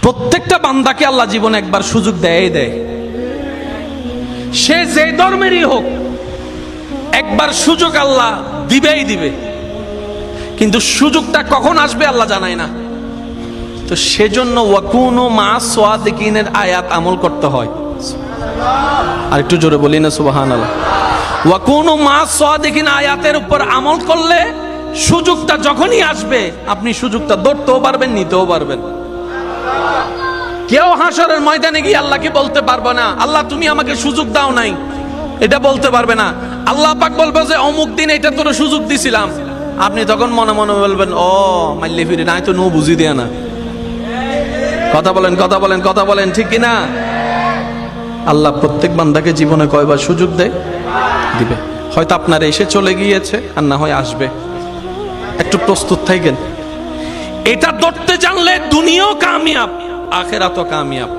প্রত্যেকটা বান্দাকে আল্লাহ জীবনে একবার সুযোগ দেয়। সে যে ধর্মেরই হোক, একবার সুযোগ আল্লাহ দিবে, কিন্তু সুযোগটা কখন আসবে আল্লাহ জানায় না। তো সেজন্য ওয়াকুনু মা সাদিকিনের আয়াত আমল করতে হয়। আর একটু জোরে বলি না সুবহানাল্লাহ। ওয়াকুনু মা সাদিকিন আয়াতের উপর আমল করলে সুযোগটা যখনই আসবে আপনি সুযোগটা ধরতেও পারবেন, নিতেও পারবেন। কেউ হাসরের ময়দানে গিয়ে আল্লাহকে বলতে পারবে না আল্লাহ তুমি আমাকে সুযোগ দাও নাই, এটা বলতে পারবে না। আল্লাহ পাক বলবে যে অমুক দিন এটা তোর সুযোগ দিছিলাম। আপনি তখন মনে মনে বলবেন ও মাইলে ফিরে নাই তো নো বুঝি দেয়া না। কথা বলেন ঠিক কিনা? আল্লাহ প্রত্যেক বান্দাকে জীবনে কয়বার সুযোগ দেয়? দিবে। হয়তো আপনার এসে চলে গিয়েছে, আর না হয় আসবে। একটু প্রস্তুত থাকেন। এটা ধরতে জানলে দুনিয়াও কামিয়াব, আখিরাতও কামিয়াব।